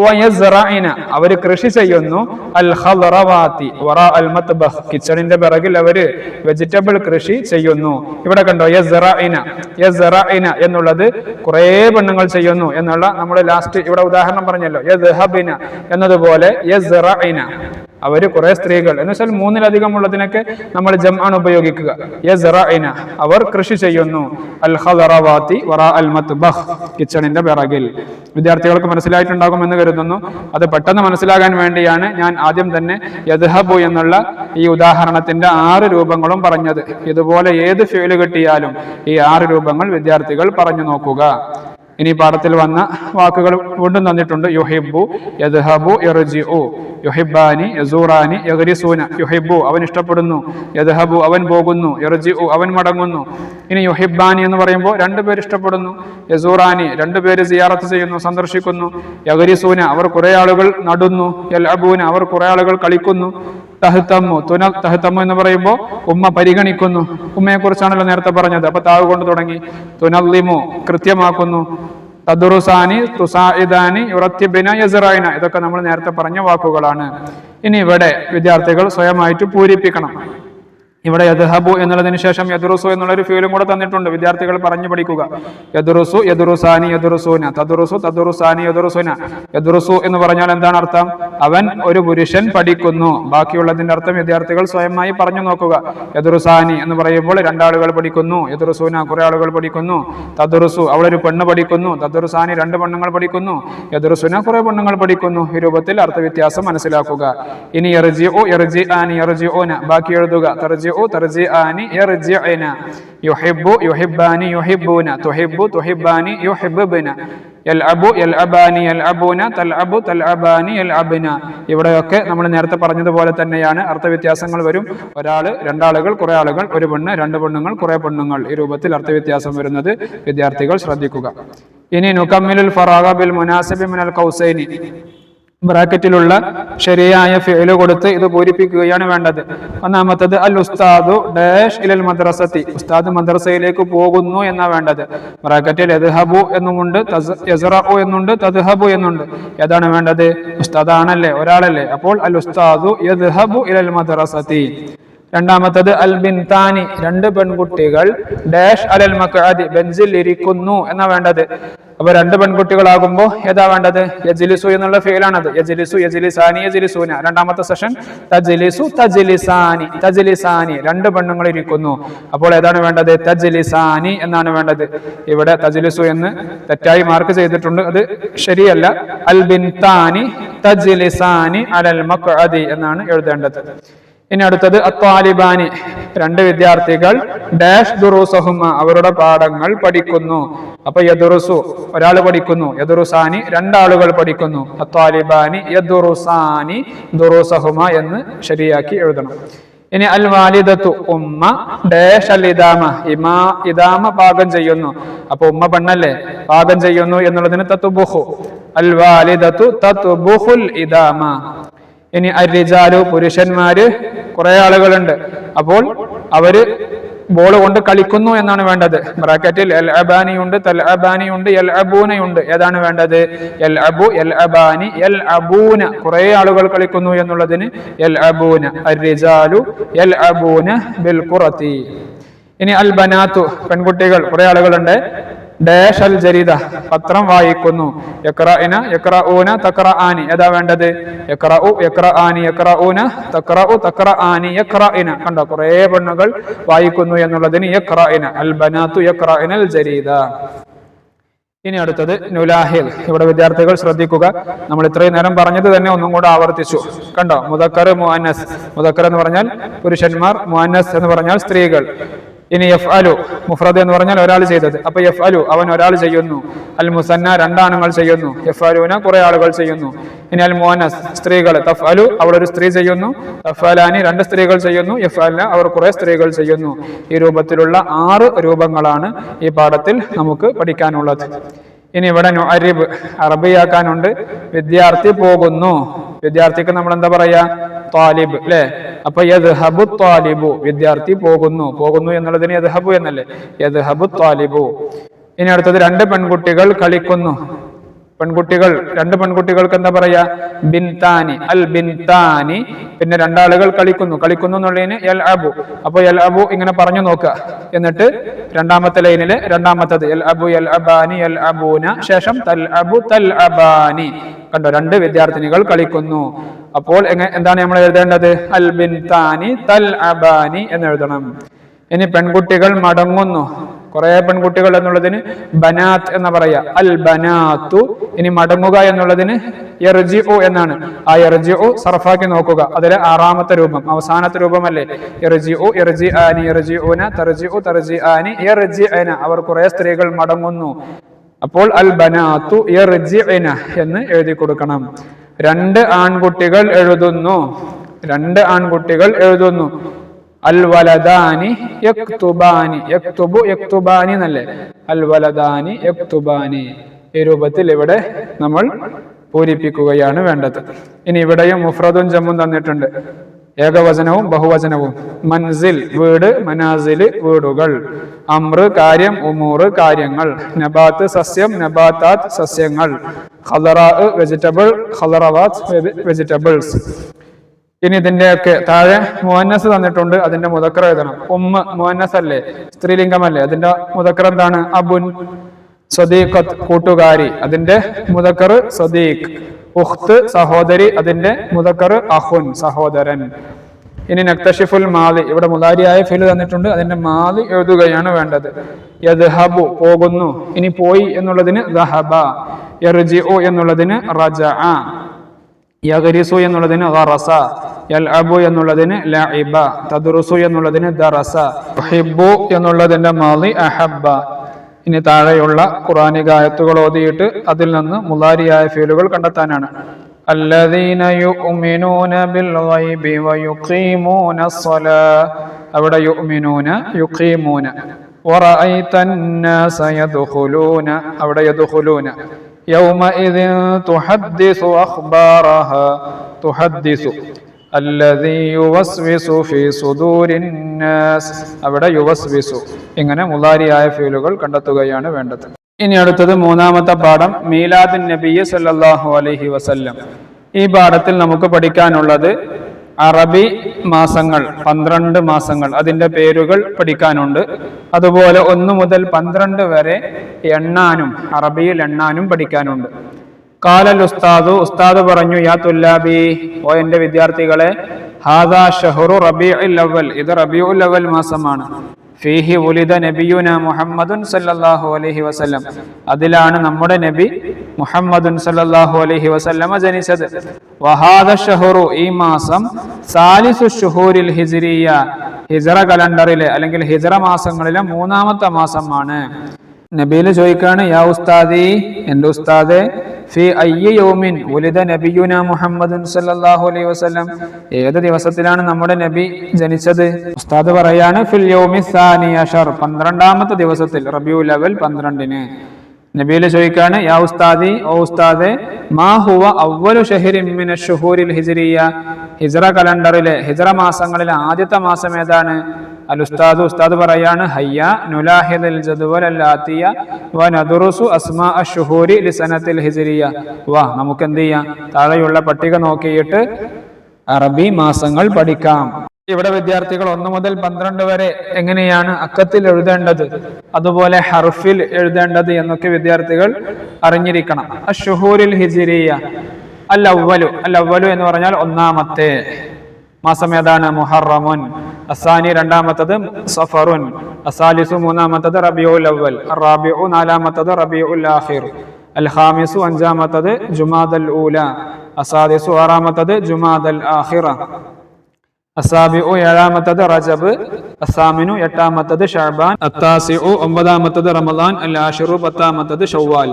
വയസ്റഇന, അവർ കൃഷി ചെയ്യുന്നു. അൽ ഖദ്റവാതി വറാ അൽ മത്ബഖ്, കിച്ചണിന്റെ പിറകിൽ അവർ വെജിറ്റബിൾ കൃഷി ചെയ്യുന്നു. ഇവിടെ കണ്ടോ, യസ്റഇന, യസ്റഇന എന്നുള്ളത് കുറേ പെണ്ണുങ്ങൾ ചെയ്യുന്നു എന്നുള്ള നമ്മൾ ലാസ്റ്റ് ഇവിടെ ഉദാഹരണം പറഞ്ഞല്ലോ. യദ്ഹബിന എന്നതുപോലെ യസ്റഇന. അവര് കുറെ സ്ത്രീകൾ എന്ന് വെച്ചാൽ മൂന്നിലധികം ഉള്ളതിനൊക്കെ നമ്മൾ ജംആണ് ഉപയോഗിക്കുക. യസ്റഅന അവർ കൃഷി ചെയ്യുന്നു. അൽ ഖദറവാതി വറാ അൽ മത്ബഖ് കിച്ചണിന്റെ പിറകിൽ. വിദ്യാർത്ഥികൾക്ക് മനസ്സിലായിട്ടുണ്ടാകും എന്ന് കരുതുന്നു. അത് പെട്ടെന്ന് മനസ്സിലാകാൻ വേണ്ടിയാണ് ഞാൻ ആദ്യം തന്നെ യദ്ഹബു എന്നുള്ള ഈ ഉദാഹരണത്തിന്റെ 6 രൂപങ്ങളും പറഞ്ഞത്. ഇതുപോലെ ഏത് ഫിഅല് കിട്ടിയാലും ഈ 6 രൂപങ്ങൾ വിദ്യാർത്ഥികൾ പറഞ്ഞു നോക്കുക. ഇനി പാഠത്തിൽ വന്ന വാക്കുകൾ വീണ്ടും തന്നിട്ടുണ്ട്. യുഹിബ്ബു, യദ്ഹബു, യർജിഉ. യുഹിബ്ബാനി, യസൂറാനി, യഗ്രിസൂന. യുഹിബ്ബു അവൻ ഇഷ്ടപ്പെടുന്നു, യദ്ഹബു അവൻ പോകുന്നു, യർജിഉ അവൻ മടങ്ങുന്നു. ഇനി യുഹിബ്ബാനി എന്ന് പറയുമ്പോൾ 2 പേർ ഇഷ്ടപ്പെടുന്നു, യസൂറാനി 2 പേര് സിയാറത്ത് ചെയ്യുന്നു, സന്ദർശിക്കുന്നു, യഗ്രിസൂന അവർ കുറെ ആളുകൾ നടുന്നു, യൽഅബൂന അവർ കുറെ ആളുകൾ കളിക്കുന്നു, തഹ്തമ്മു തഹ്തമ്മു എന്ന് പറയുമ്പോൾ ഉമ്മ പരിഗണിക്കുന്നു. ഉമ്മയെ കുറിച്ചാണല്ലോ നേരത്തെ പറഞ്ഞത്. അപ്പൊ താവ് കൊണ്ട് തുടങ്ങി. തുനല്ലിമു കൃത്യമാക്കുന്നു, തദ്റുസാനി, തുസാഇദാനി, യുറത്തിബിന, യസ്റഅന ഇതൊക്കെ നമ്മൾ നേരത്തെ പറഞ്ഞ വാക്കുകളാണ്. ഇനി ഇവിടെ വിദ്യാർത്ഥികൾ സ്വയമായിട്ട് പൂരിപ്പിക്കണം. ഇവിടെ യദ്ഹബു എന്നുള്ളതിന് ശേഷം യദ്റുസു എന്നുള്ളൊരു ഫീലും കൂടെ തന്നിട്ടുണ്ട്. വിദ്യാർത്ഥികൾ പറഞ്ഞു പഠിക്കുക. യദ്റുസു, യദ്റുസാനി, യദ്റുസൂന. തദ്റുസു, തദ്റുസാനി, യദ്റുസുന. യദ്റുസു എന്ന് പറഞ്ഞാൽ എന്താണ് അർത്ഥം? അവൻ ഒരു പുരുഷൻ പഠിക്കുന്നു. ബാക്കിയുള്ളതിന്റെ അർത്ഥം വിദ്യാർത്ഥികൾ സ്വയമായി പറഞ്ഞു നോക്കുക. യദ്റുസാനി എന്ന് പറയുമ്പോൾ 2 ആളുകൾ പഠിക്കുന്നു. യദ്റുസൂന കുറെ ആളുകൾ പഠിക്കുന്നു. തദ്റുസു അവളൊരു പെണ്ണ് പഠിക്കുന്നു. തദ്റുസാനി 2 പെണ്ണുങ്ങൾ പഠിക്കുന്നു. യദ്റുസുന കുറെ പെണ്ണുങ്ങൾ പഠിക്കുന്നു. ഈ രൂപത്തിൽ അർത്ഥവ്യത്യാസം മനസ്സിലാക്കുക. ഇനി യർജിഉ, യർജിആനി, യർജിഊന ബാക്കി എഴുതുക. തർജിഉ, തർജിആനി, യർജിഅന. യുഹിബ്ബു, യുഹിബ്ബാനി, യുഹിബ്ബൂന. തുഹിബ്ബു, തുഹിബ്ബാനി, യുഹിബ്ബുന. യൽഅബു, യൽഅബാനി, യൽഅബൂന. തൽഅബു, തൽഅബാനി, യൽഅബ്ന. ഇവിടെയൊക്കെ നമ്മൾ നേരത്തെ പറഞ്ഞതുപോലെ തന്നെയാണ്. അർത്ഥവ്യത്യാസങ്ങൾ വരും. ഒരാള്, 2 ആളുകൾ, കുറെ ആളുകൾ, ഒരു പെണ്ണ്, 2 പെണ്ണുങ്ങൾ, കുറെ പെണ്ണുങ്ങൾ. ഈ രൂപത്തിൽ അർത്ഥവ്യത്യാസം വരുന്നത് വിദ്യാർത്ഥികൾ ശ്രദ്ധിക്കുക. ഇനി നുകമ്മിലുൽ ഫറാഗ ബിൽ മുനാസിബി മിനൽ ഖൗസൈനി. ബ്രാക്കറ്റിലുള്ള ശരിയായ ഫിഅല് കൊടുത്ത് ഇത് പൂരിപ്പിക്കുകയാണ് വേണ്ടത്. ഒന്നാമത്തത് അൽ ഉസ്താദു ഡാഷ് ഇലൽ മദ്രസത്തി. ഉസ്താദ് മദ്രസയിലേക്ക് പോകുന്നു എന്നാ വേണ്ടത്. ബ്രാക്കറ്റിൽ യദ്ഹബു എന്നുമുണ്ട്, യസ്റഉ എന്നുണ്ട്, തദ്ഹബു എന്നുണ്ട്. ഏതാണ് വേണ്ടത്? ഉസ്താദാണല്ലേ, ഒരാളല്ലേ. അപ്പോൾ അൽ ഉസ്താദു യദ്ഹബു ഇലൽ മദ്രസത്തി. രണ്ടാമത്തത് അൽ ബിൻതാനി 2 പെൺകുട്ടികൾ ഡാഷ് അലൽ മഖഅദി ബെഞ്ചിൽ ഇരിക്കുന്നു എന്നാ വേണ്ടത്. അപ്പൊ 2 പെൺകുട്ടികളാകുമ്പോ ഏതാ വേണ്ടത്? യജ്ലിസു എന്നുള്ള ഫീലാണത്. യജ്ലിസു, യജ്ലിസാനി, യജ്ലിസൂന. രണ്ടാമത്തെ സെഷൻ തജ്ലിസു, തജ്ലിസാനി, തജ്ലിസാനി 2 പെണ്ണുങ്ങൾ ഇരിക്കുന്നു. അപ്പോൾ ഏതാണ് വേണ്ടത്? തജ്ലിസാനി എന്നാണ് വേണ്ടത്. ഇവിടെ തജ്ലിസു എന്ന് തെറ്റായി മാർക്ക് ചെയ്തിട്ടുണ്ട്, അത് ശരിയല്ല. അൽ ബിൻതാനി തജ്ലിസാനി അലൽ മഖഅദി എന്നാണ് എഴുതേണ്ടത്. ഇനി അടുത്തത് അത്വാലിബാനി 2 വിദ്യാർത്ഥികൾ ഡാഷ് ദുറൂസഹുമ അവരുടെ പാഠങ്ങൾ പഠിക്കുന്നു. അപ്പൊ യദുറുസു ഒരാൾ പഠിക്കുന്നു, യദുറുസാനി 2 ആളുകൾ പഠിക്കുന്നു. അത്വാലിബാനി യദുറുസാനി ദുറൂസഹുമ എന്ന് ശരിയാക്കി എഴുതണം. ഇനി അൽ വാലിദത്തു ഉമ്മ ഡാഷ് അൽ ഇദാമ ഇദാമ പാകം ചെയ്യുന്നു. അപ്പൊ ഉമ്മ പെണ്ണല്ലേ, പാകം ചെയ്യുന്നു എന്നുള്ളതിന് തത്ബുഖു. അൽ വാലിദത്തു തത്ബുഖുൽ ഇദാമ. ഇനി അർരിജാലു പുരുഷന്മാര് കുറെ ആളുകളുണ്ട്. അപ്പോൾ അവര് ബോൾ കൊണ്ട് കളിക്കുന്നു എന്നാണ് വേണ്ടത്. ബ്രാക്കറ്റിൽ യൽഅബാനിയുണ്ട്, തൽഅബാനിയുണ്ട്, യൽഅബൂനയുണ്ട്. ഏതാണ് വേണ്ടത്? യൽഅബു, യൽഅബാനി, യൽഅബൂന. കുറെ ആളുകൾ കളിക്കുന്നു എന്നുള്ളതിന് യൽഅബൂന. അർരിജാലു യൽഅബൂന ബിൽ ഖുറതി. ഇനി അൽ ബനാത്തു പെൺകുട്ടികൾ കുറെ ആളുകളുണ്ട്. ഡാഷ് അൽ ജരീദ പത്രം വായിക്കുന്നു. യഖറഅന, യഖറഊന, തഖറആനി. ഏതാ വേണ്ടത്? യഖറഉ, യഖറആനി, യഖറഊന, തഖറഉ, തഖറആനി, യഖറഅന. കണ്ടോ, കുറേ പെണ്ണുകൾ വായിക്കുന്നു എന്നുള്ളതിന് യഖറഅന. അൽ ബനാത്തു യഖറഅനൽ ജരീദ. ഇനി അടുത്തത് നുലാഹിൽ. ഇവിടെ വിദ്യാർത്ഥികൾ ശ്രദ്ധിക്കുക. നമ്മൾ ഇത്രയും നേരം പറഞ്ഞത് തന്നെ ഒന്നും കൂടെ ആവർത്തിച്ചു. കണ്ടോ, മുദക്കർ, മുഅന്നസ്. മുദക്കർ എന്ന് പറഞ്ഞാൽ പുരുഷന്മാർ, മുഅന്നസ് എന്ന് പറഞ്ഞാൽ സ്ത്രീകൾ. ഇനി യഫ്അലു മുഫ്രദ് എന്ന് പറഞ്ഞാൽ ഒരാൾ ചെയ്തത്. അപ്പൊ യഫ്അലു അവൻ ഒരാൾ ചെയ്യുന്നു. അൽ മുസന്ന 2 ആണുങ്ങൾ ചെയ്യുന്നു. യഫ്അലൂന കുറെ ആളുകൾ ചെയ്യുന്നു. ഇനി അൽ മുഅന്നസ് സ്ത്രീകൾ. തഫ്അലു അവൾ ഒരു സ്ത്രീ ചെയ്യുന്നു. തഫ്അലാനി 2 സ്ത്രീകൾ ചെയ്യുന്നു. യഫ്അൽന അവർ കുറെ സ്ത്രീകൾ ചെയ്യുന്നു. ഈ രൂപത്തിലുള്ള 6 രൂപങ്ങളാണ് ഈ പാഠത്തിൽ നമുക്ക് പഠിക്കാനുള്ളത്. ഇനി ഇവിടെ നുഅരിബ് അറബിയാക്കാനുണ്ട്. വിദ്യാർത്ഥി പോകുന്നു. വിദ്യാർത്ഥിക്ക് നമ്മൾ എന്താ പറയാ? ത്വാലിബ് അല്ലെ. അപ്പൊ യദ്ഹബു ത്വാലിബു വിദ്യാർത്ഥി പോകുന്നു. പോകുന്നു എന്നുള്ളതിന് യദ്ഹബു എന്നല്ലേ, യദ്ഹബു ത്വാലിബു. ഇനി അടുത്തത് 2 പെൺകുട്ടികൾ കളിക്കുന്നു. പെൺകുട്ടികൾ 2 പെൺകുട്ടികൾക്ക് എന്താ പറയാ? ബിൻതാനി, അൽ ബിൻതാനി. പിന്നെ 2 ആളുകൾ കളിക്കുന്നു. കളിക്കുന്നു എന്നുള്ളതിന് യൽഅബു. അപ്പൊ യൽഅബു ഇങ്ങനെ പറഞ്ഞു നോക്കുക. എന്നിട്ട് രണ്ടാമത്തെ ലൈനില് രണ്ടാമത്തത് യൽഅബു, യൽഅബാനി, യൽഅബൂന. ശേഷം തൽഅബു, തൽഅബാനി. കണ്ടോ, 2 വിദ്യാർത്ഥിനികൾ കളിക്കുന്നു. അപ്പോൾ എന്താണ് നമ്മൾ എഴുതേണ്ടത്? അൽ ബിൻതാനി തൽ അബാനി എന്ന് എഴുതണം. ഇനി പെൺകുട്ടികൾ മടങ്ങുന്നു, കുറെ പെൺകുട്ടികൾ എന്നുള്ളതിന് ബനാത്ത് എന്ന് പറയാ, അൽ ബനാത്തു. ഇനി മടങ്ങുക എന്നുള്ളതിന് യർജിഉ എന്നാണ്. ആ യർജിഉ സർഫാക്കി നോക്കുക, അതിലെ ആറാമത്തെ രൂപം, അവസാനത്തെ രൂപമല്ലേ യർജിഉ, യർജിആനി, യർജിഊന, തർജിഉ, തർജിആനി, യർജിഅന. അവർ കുറെ സ്ത്രീകൾ മടങ്ങുന്നു. അപ്പോൾ അൽ ബനാത്തു യർജിഅന എന്ന് എഴുതി കൊടുക്കണം. രണ്ട് ആൺകുട്ടികൾ എഴുതുന്നു, രണ്ട് ആൺകുട്ടികൾ എഴുതുന്നു. അൽ വലദാനി യക്തുബാനി, യക്തുബു യക്തുബാനി എന്നല്ലേ, അൽ വലദാനി യക്തുബാനി. ഈ രൂപത്തിൽ ഇവിടെ നമ്മൾ പൂരിപ്പിക്കുകയാണ് വേണ്ടത്. ഇനി ഇവിടെയും മുഫ്രദും ജമ്മും തന്നിട്ടുണ്ട്, ഏകവചനവും ബഹുവചനവും. മൻസിൽ വീട്, മനാസില് വീടുകൾ. അമ്ര കാര്യം, ഉമൂറ് കാര്യങ്ങൾ. നബാത്ത് സസ്യം, നബാത്താത്ത് സസ്യങ്ങൾ. ഖദറാ വെജിറ്റബിൾ, ഖദറവാത്ത് വെജിറ്റബിൾസ്. ഇനി ഇതിന്റെയൊക്കെ താഴെ മുഅന്നസ് തന്നിട്ടുണ്ട്, അതിന്റെ മുദക്കർ എഴുതണം. ഉമ്മ മുഅന്നസ് അല്ലേ, സ്ത്രീലിംഗമല്ലേ, അതിന്റെ മുദക്കർ എന്താണ്? അബുൻ. സദീഖത്ത് കൂട്ടുകാരി, അതിന്റെ മുദക്കർ സദീഖ്. ഉഖ്ത് സഹോദരി, അതിന്റെ മുദക്കർ അഖുൻ സഹോദരൻ. ഇനി നക്തഷിഫുൽ മാലി, ഇവിടെ മുദാരിയായ ഫിൽ തന്നിട്ടുണ്ട്, അതിന്റെ മാലി എഴുതുകയാണ് വേണ്ടത്. യദ്ഹബു പോകുന്നു, ഇനി പോയി എന്നുള്ളതിന് ദഹബ. യർജിഉ എന്നുള്ളതിന് റജഅ. യഗ്രിസു എന്നുള്ളതിന് ഗറസ. യൽഅബു എന്നുള്ളതിന് ലഇബ. തദ്റുസു എന്നുള്ളതിന് ദറസ. യുഹിബ്ബു എന്നുള്ളതിന്റെ മാളി അഹബ്ബ. ഇനി താഴെയുള്ള ഖുർആനിക ആയത്തുകൾ ഓതിയിട്ട് അതിൽ നിന്ന് മുളാരിയായ ഫീലുകൾ കണ്ടെത്താനാണ്. അല്ലദീന യുഅ്മിനൂന ബിൽ ഗൈബി വയുഖീമൂന الصലാ. അവിടെ യുഅ്മിനൂന യുഖീമൂന. വറഅയ്തൻ നാസ യദ്ഖുലൂന, അവിടെ യദ്ഖുലൂന. യൗമഇദിൻ തുഹദ്ദിസു അഖ്ബാറഹ, തുഹദ്ദിസു. അല്ലദീ യുവസ്വിസു ഫീ സുദൂരിൻ നാസ്, അവിടെ യുവസ്വിസു. ഇങ്ങനെ മുളാരിയായ ഫീലുകൾ കണ്ടെത്തുകയാണ് വേണ്ടത്. ഇനി അടുത്തത് മൂന്നാമത്തെ പാഠം, മീലാദുൻ നബി സല്ലല്ലാഹു അലൈഹി വസല്ലം. ഈ പാഠത്തിൽ നമുക്ക് പഠിക്കാനുള്ളത് അറബി മാസങ്ങൾ, 12 മാസങ്ങൾ, അതിന്റെ പേരുകൾ പഠിക്കാനുണ്ട്. അതുപോലെ 1 മുതൽ 12 വരെ എണ്ണാനും, അറബിയിൽ എണ്ണാനും പഠിക്കാനുണ്ട്. ഖാലൽ ഉസ്താദു, ഉസ്താദ് പറഞ്ഞു, യാ തുല്ലാബി, ഓ എന്റെ വിദ്യാർത്ഥികളെ, ഹാദാ ഷഹ്റു റബീഉൽ അവ്വൽ, ഇത് റബീഉൽ അവ്വൽ മാസമാണ്. ഫീഹി വുലിദ നബിയുന മുഹമ്മദുൻ സല്ലല്ലാഹു അലൈഹി വസല്ലം, അതിലാണ് നമ്മുടെ നബി മുഹമ്മദുൻ സല്ലല്ലാഹു അലൈഹി വസല്ലമ ജനിച്ചത്. വഹാദ ഷഹ്റു, ഈ മാസം, സാലിസു ശുഹൂരിൽ ഹിജ്രിയ, ഹിജ്റ കലണ്ടറിലെ അല്ലെങ്കിൽ ഹിജ്റ മാസങ്ങളിലെ 3ാമത്തെ മാസമാണ്. നബിയിൽ ചോദിക്കാണ്, യാ ഉസ്താദി, എന്റെ ഉസ്താദെ, ഫി അയ്യി യൗമിൻ വുലിദ നബിയുന മുഹമ്മദുൻ സല്ലല്ലാഹു അലൈഹി വസല്ലം, ഏത് ദിവസത്തിലാണ് നമ്മുടെ നബി ജനിച്ചത്? ഉസ്താദ് പറയാണ്, ഫിൽ യൗമി സാനി അശർ, 12ാമത്തെ ദിവസത്തിൽ, റബീഉൽ അവൽ 12-ന്. നബിയിൽ ചോദിക്കാണ്, യാ ഉസ്താദി, ഓ ഉസ്താദെ, മാ ഹുവ അവ്വലു ഷഹ്രിൻ മിന ശുഹൂരിൽ ഹിജ്രിയ, ഹിജ്റ കലണ്ടറിലെ ഹിജ്റ മാസങ്ങളിലെ ആദ്യത്തെ മാസം ഏതാണ്? അൽ ഉസ്താദ്, ഉസ്താദ് പറയാണ്, ഹയ്യ നുലാഹിദുൽ ജദ്വൽ അല്ലാത്തിയ വ നദ്റുസു അസ്മാ അഷ്ശുഹൂരി ലിസനത്തിൽ ഹിജ്രിയ. വാ, നമുക്ക് എന്ത് ചെയ്യാം, താഴെയുള്ള പട്ടിക നോക്കിയിട്ട് അറബി മാസങ്ങൾ പഠിക്കാം. ഇവിടെ വിദ്യാർത്ഥികൾ 1 മുതൽ 12 വരെ എങ്ങനെയാണ് അക്കത്തിൽ എഴുതേണ്ടത്, അതുപോലെ ഹർഫിൽ എഴുതേണ്ടത് എന്നൊക്കെ വിദ്യാർത്ഥികൾ അറിഞ്ഞിരിക്കണം. അഷ്ശുഹൂരിൽ ഹിജ്രിയ, അൽ അവ്വലു, അൽ അവ്വലു എന്ന് പറഞ്ഞാൽ 1ാമത്തെ മാസം ഏതാണ്? മുഹറമുൻ. അസാനി 2ാമത്തത് സഫറുൻ. അസാലിസു 3ാമത്തത് റബീഉൽ അവ്വൽ. അറാബിഉ 4ാമത്തത് റബീഉൽ ആഖിർ. അൽ ഖാമിസു 5ാമത്തത് ജുമാദൽ ഊല. അസാദിസു 6ാമത്തത് ജുമാദൽ ആഖിറ. അസാബിഉ 7ാമത്തത് റജബ്. അസാമിനു 8ാമത്തത് ഷഅബാൻ. അത്താസിഉ 9ാമത്തത് റമളാൻ. അൽ ആശിറു 10ാമത്തത് ഷവ്വാൽ.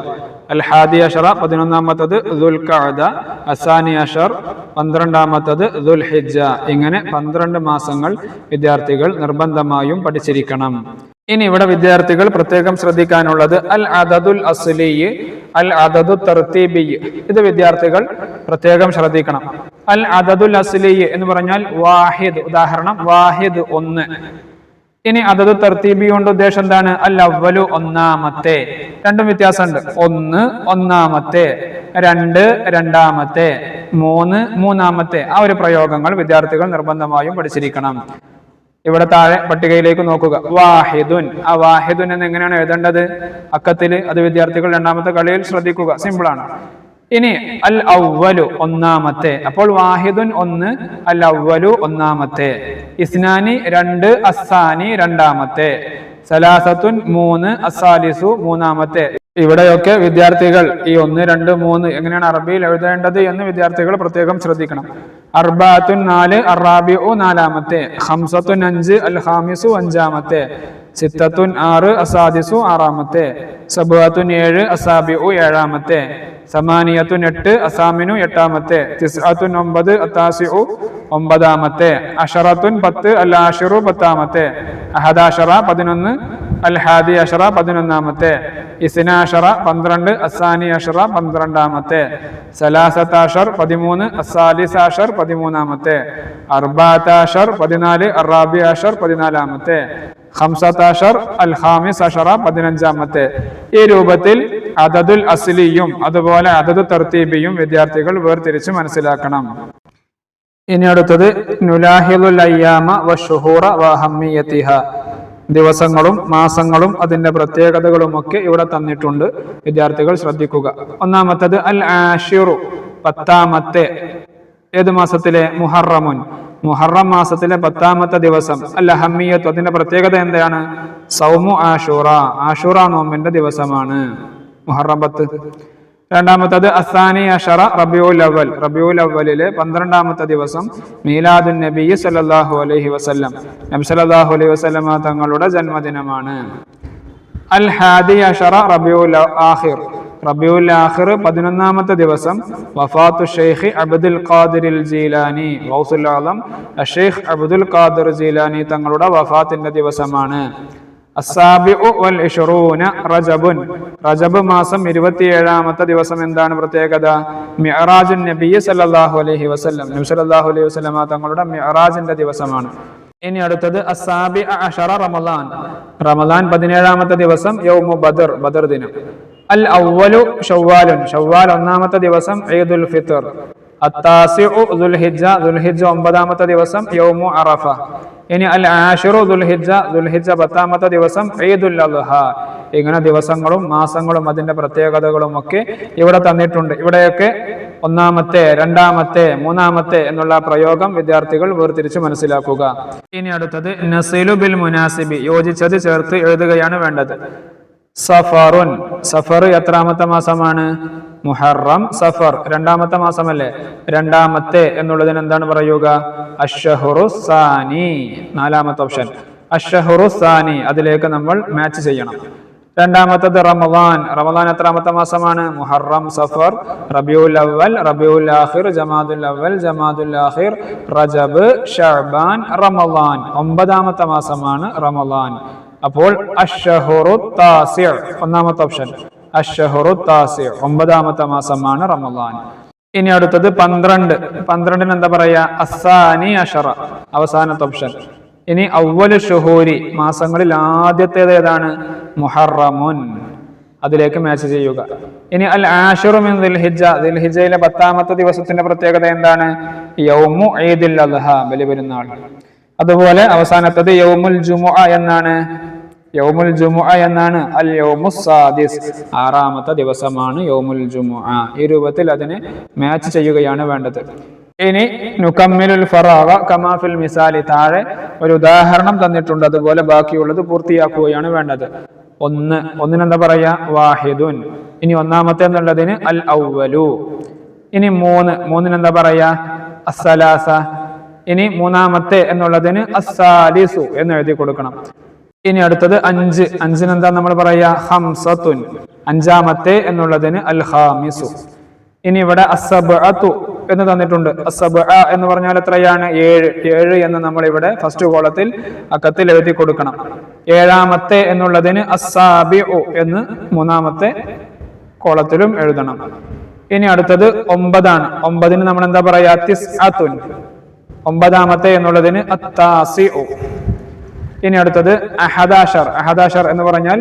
അൽ ഹാദി അശറ 11ാമത്തത് ദുൽഖഅദ. അസാനി അശർ 12ാമത്തത് ദുൽഹിജ്ജ. ഇങ്ങനെ 12 മാസങ്ങൾ വിദ്യാർത്ഥികൾ നിർബന്ധമായും പഠിച്ചിരിക്കണം. ഇനി ഇവിടെ വിദ്യാർത്ഥികൾ പ്രത്യേകം ശ്രദ്ധിക്കാനുള്ളത് അൽ അദദുൽ അസ്ലി, അൽ അദദു തർതീബി, ഇത് വിദ്യാർത്ഥികൾ പ്രത്യേകം ശ്രദ്ധിക്കണം. അൽ അദദുൽ അസ്ലി എന്ന് പറഞ്ഞാൽ വാഹിദ്, ഉദാഹരണം വാഹിദ് 1. ഇനി അദദു തർതീബി കൊണ്ട് ഉദ്ദേശം എന്താണ്? അൽ അവ്വലു 1ാമത്തെ. രണ്ടും വ്യത്യാസമുണ്ട്. 1 1ാമത്തെ, 2 2ാമത്തെ, 3 3ാമത്തെ. ആ ഒരു പ്രയോഗങ്ങൾ വിദ്യാർത്ഥികൾ നിർബന്ധമായും പഠിച്ചിരിക്കണം. ഇവിടെ താഴെ പട്ടികയിലേക്ക് നോക്കുക, വാഹിദുൻ. ആ വാഹിദുൻ എന്ന് എങ്ങനെയാണ് എഴുതേണ്ടത് അക്കത്തിൽ? അത് വിദ്യാർത്ഥികൾ 2ാമത്തെ കളിയിൽ ശ്രദ്ധിക്കുക, സിമ്പിളാണ്. ഇനി അൽ അവ്വലു ഒന്നാമത്തെ, അപ്പോൾ വാഹിദുൻ ഒന്ന്, അൽ അവ്വലു ഒന്നാമത്തെ, ഇസ്നാനി രണ്ട്, അസ്സാനി രണ്ടാമത്തെ, സലാസത്തുൻ മൂന്ന്, അസാലിസു മൂന്നാമത്തെ. ഇവിടെയൊക്കെ വിദ്യാർത്ഥികൾ ഈ 1, 2, 3 എങ്ങനെയാണ് അറബിയിൽ എഴുതേണ്ടത് എന്ന് വിദ്യാർത്ഥികൾ പ്രത്യേകം ശ്രദ്ധിക്കണം. അർബാത്തുൻ 4, അറാബിഉ നാലാമത്തെ, ഖംസത്തുൻ 5, അൽ ഖാമിസു അഞ്ചാമത്തെ, സിത്തത്തുൻ 6, അസാദിസു ആറാമത്തെ, സബഅത്തുൻ 7, അസാബിഉ ഏഴാമത്തെ, സമാനിയത്തുൻ 8, അസാമിനു എട്ടാമത്തെ, തിസ്അത്തുൻ 9, അത്താസിഉ ഒമ്പതാമത്തെ, അഷറത്തുൻ 10, അൽ ആഷിറു പത്താമത്തെ, അഹദാഷറ 11, അൽ ഹാദി അഷറ 11ആമത്തെ, ഇസ്നാഷറ 12, അസാനി അഷറ 12ആമത്തെ, സലാസത്താഷർ 13, അസാലിസാഷർ 13ആമത്തെ, അർബാത്താഷർ 14, അറാബി അഷർ 14ആമത്തെ, ഖംസത്താഷർ അൽ ഖാമിസ് അഷറ 15ആമത്തെ. ഈ രൂപത്തിൽ അദദുൽ അസ്ലിയും അതുപോലെ അദദു തർത്തീബിയും വിദ്യാർത്ഥികൾ വേർതിരിച്ച് മനസ്സിലാക്കണം. ഇനി അടുത്തത് നുലാഹിലുൽ അയ്യാമ വശുഹൂറ വഅഹമ്മിയതിഹ, ദിവസങ്ങളും മാസങ്ങളും അതിന്റെ പ്രത്യേകതകളുമൊക്കെ ഇവിടെ തന്നിട്ടുണ്ട്, വിദ്യാർത്ഥികൾ ശ്രദ്ധിക്കുക. ഒന്നാമത്തത് അൽ ആഷിറു പത്താമത്തെ, ഏത് മാസത്തിലെ? മുഹറമുൻ, മുഹറം മാസത്തിലെ 10ആമത്തെ ദിവസം. അൽ അഹമ്മിയത്ത്, അതിന്റെ പ്രത്യേകത എന്താണ്? സൗമു ആഷൂറ, ആഷൂറ നോമ്പിന്റെ ദിവസമാണ് മുഹറം 10. രണ്ടാമത്തത് അസാനി അഷറ റബിയുൽ അവൽ, റബിയുൽ അവലിലെ 12ആമത്തെ ദിവസം മീലാദുൻ നബി സല്ലല്ലാഹു അലൈഹി വസല്ലം, നബി സല്ലല്ലാഹു അലൈഹി വസല്ലമ തങ്ങളുടെ ജന്മദിനമാണ്. അൽ ഹാദി അഷറ റബിയുൽ ആഖിർ, റബിയുൽ ആഖിർ 11ആമത്തെ ദിവസം വഫാത്തു ഷെയ്ഖ് അബ്ദുൽ ഖാദിർ ജീലാനി, ഗൗസുൽ ആലം ഷെയ്ഖ് അബ്ദുൽ ഖാദിർ ജീലാനി തങ്ങളുടെ വഫാത്തിന്റെ ദിവസമാണ്. അസ്സാബിഉ വൽ ഇശ്റൂന റജബുൻ, റജബ് മാസം 27ആമത്തെ ദിവസം. എന്താണ് പ്രത്യേകത? മിഅ്റാജുൻ നബി സല്ലല്ലാഹു അലൈഹി വസല്ലം, നബി സല്ലല്ലാഹു അലൈഹി വസല്ലമ തങ്ങളുടെ മിഅ്റാജിന്റെ ദിവസമാണ്. ഇനി അടുത്തത് അസ്സാബിഅ അശറ റമളാൻ, റമളാൻ 17ആമത്തെ ദിവസം യൗമു ബദർ, ബദർ ദിനം. അൽ അവ്വലു ശവ്വാലുൻ, ശവ്വാൽ 1ആമത്തെ ദിവസം ഈദുൽ ഫിത്ർ. അത്താസിഉ ദുൽഹിജ്ജ, ദുൽഹിജ്ജ 9ആമത്തെ ദിവസം യൗമു അറഫ. ഇനി അൽ ആഷിറു ദുൽഹിജ്ജ, ദുൽഹിജ്ജ 10ആമത്തെ ദിവസം ഈദുൽ അദ്ഹ. ഇങ്ങനെ ദിവസങ്ങളും മാസങ്ങളും അതിന്റെ പ്രത്യേകതകളും ഒക്കെ ഇവിടെ തന്നിട്ടുണ്ട്. ഇവിടെയൊക്കെ 1ആമത്തെ, 2ആമത്തെ, 3ആമത്തെ എന്നുള്ള പ്രയോഗം വിദ്യാർത്ഥികൾ വേർതിരിച്ച് മനസ്സിലാക്കുക. ഇനി അടുത്തത് നസിലു ബിൽ മുനാസിബി, യോജിച്ചത് ചേർത്ത് എഴുതുകയാണ് വേണ്ടത്. സഫറുൻ, സഫർ എത്രാമത്തെ മാസമാണ്? മുഹറം. സഫർ 2ആമത്തെ മാസമല്ലേ? 2ആമത്തെ എന്നുള്ളതിന് എന്താണ് പറയുക? അഷ്ഹുറു സാനി, 4ആമത്തെ ഓപ്ഷൻ അഷ്ഹുറു സാനി, അതിലേക്ക് നമ്മൾ മാച്ച് ചെയ്യണം. 2ആമത്തത് റമളാൻ, റമളാൻ എത്രാമത്തെ മാസമാണ്? മുഹറം, സഫർ, റബിയുൽ അവൽ, റബിയുൽ ആഖിർ, ജമാദുൽ അവൽ, ജമാദുൽ ആഖിർ, റജബ്, ശഅബാൻ, റമളാൻ. 9ആമത്തെ മാസമാണ് റമളാൻ. അപ്പോൾ അഷ്ഹുറു താസിഅ, 1ആമത്തെ ഓപ്ഷൻ അഷ്ഹുറു താസിഅ, 9ആമത്തെ മാസമാണ് റമളാൻ. ഇനി അടുത്തത് 12, 12ന് എന്താ പറയാ? അസ്സാനി അഷറ, അവസാനത്തെ ഓപ്ഷൻ. ഇനി അവ്വലു ശുഹൂരി, മാസങ്ങളിൽ ആദ്യത്തേത് ഏതാണ്? മുഹറമുൻ, അതിലേക്ക് മാച്ച് ചെയ്യുക. ഇനി അൽ ആഷിറു മിൻ ദുൽഹിജ്ജ, ദുൽഹിജ്ജയിലെ 10ആമത്തെ ദിവസത്തിന്റെ പ്രത്യേകത എന്താണ്? യൗമു ഈദുൽ അദ്ഹ, ബലിപെരുന്നാൾ. അതുപോലെ അവസാനത്തത് യൗമുൽ ജുമുഅ എന്നാണ്, യൗമുൽ ജുമുഅ എന്നാണ്. അൽ യൗമുസ് സാദിസ്, 6ആമത്തെ ദിവസമാണ് യൗമുൽ ജുമുഅ. ഈ രൂപത്തിൽ അതിനെ മാച്ച് ചെയ്യുകയാണ് വേണ്ടത്. ഇനി നുകമ്മിലുൽ ഫറാഗ കമാ ഫിൽ മിസാലി, താഴെ ഒരു ഉദാഹരണം തന്നിട്ടുണ്ട്, അതുപോലെ ബാക്കിയുള്ളത് പൂർത്തിയാക്കുകയാണ് വേണ്ടത്. ഒന്നിനെന്താ പറയാ? വാഹിദുൻ. ഇനി 1ആമത്തെ എന്നുള്ളതിന് അൽ അവ്വലു. ഇനി 3 എന്താ പറയാ? അസ്സലാസ. ഇനി 3ആമത്തെ എന്നുള്ളതിന് അസ്സാലിസു എന്ന് എഴുതി കൊടുക്കണം. ഇനി അടുത്തത് 5, 5ന് എന്താ നമ്മൾ പറയാ? ഖംസത്തുൻ. 5ആമത്തെ എന്നുള്ളതിന് അൽ ഖാമിസു. ഇനി ഇവിടെ അസ്സബ്അതു എന്ന് തന്നിട്ടുണ്ട്. അസ്സബ്അ എന്ന് പറഞ്ഞാൽ എത്രയാണ്? 7. 7 എന്ന് നമ്മൾ ഇവിടെ ഫസ്റ്റ് കോളത്തിൽ അക്കത്തിൽ എഴുതി കൊടുക്കണം. 7ആമത്തെ എന്നുള്ളതിന് അസ്സാബിഉ എന്ന് 3ആമത്തെ കോളത്തിലും എഴുതണം. ഇനി അടുത്തത് 9 ആണ്. 9ന് നമ്മൾ എന്താ പറയാ? തിസ്അത്തുൻ. 9ആമത്തെ എന്നുള്ളതിന് അത്താസിഉ. ഇനി അടുത്തത് അഹദാഷർ. അഹദാഷർ എന്ന് പറഞ്ഞാൽ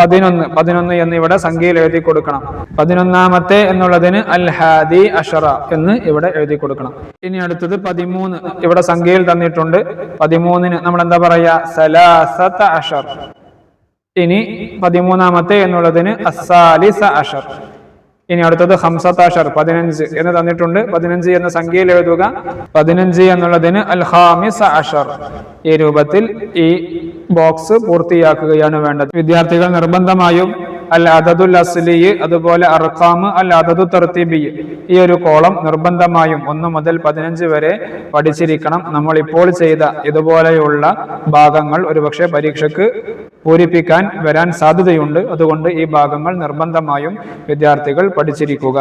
11. 11 എന്ന് ഇവിടെ സംഖ്യയിൽ എഴുതി കൊടുക്കണം. 11ആമത്തെ എന്നുള്ളതിന് അൽ ഹാദി അഷറ എന്ന് ഇവിടെ എഴുതി കൊടുക്കണം. ഇനി അടുത്തത് 13, ഇവിടെ സംഖ്യയിൽ തന്നിട്ടുണ്ട്. 13ന് നമ്മൾ എന്താ പറയാ? സലാസത അഷർ. ഇനി 13ആമത്തെ എന്നുള്ളതിന് അസ്സാലിസ അഷർ. ഇനി അടുത്തത് 15 15 എന്ന് തന്നിട്ടുണ്ട്. 15 എന്ന സംഖ്യയിൽ എഴുതുക. 15 എന്നുള്ളതിന് അൽ ഖാമിസ അഷർ, ഈ രൂപത്തിൽ ഈ ബോക്സ് പൂർത്തിയാക്കുകയാണ് വേണ്ടത്. വിദ്യാർത്ഥികൾ നിർബന്ധമായും അൽ അദദുൽ അസ്ലി, അതുപോലെ അർഖാം, അൽ അദദു തർത്തീബി, ഈ ഒരു കോളം നിർബന്ധമായും 1 മുതൽ 15 വരെ പഠിച്ചിരിക്കണം. നമ്മൾ ഇപ്പോൾ ചെയ്ത ഇതുപോലെയുള്ള ഭാഗങ്ങൾ ഒരുപക്ഷെ പരീക്ഷയ്ക്ക് പൂരിപ്പിക്കാൻ വരാൻ സാധ്യതയുണ്ട്. അതുകൊണ്ട് ഈ ഭാഗങ്ങൾ നിർബന്ധമായും വിദ്യാർത്ഥികൾ പഠിച്ചിരിക്കുക.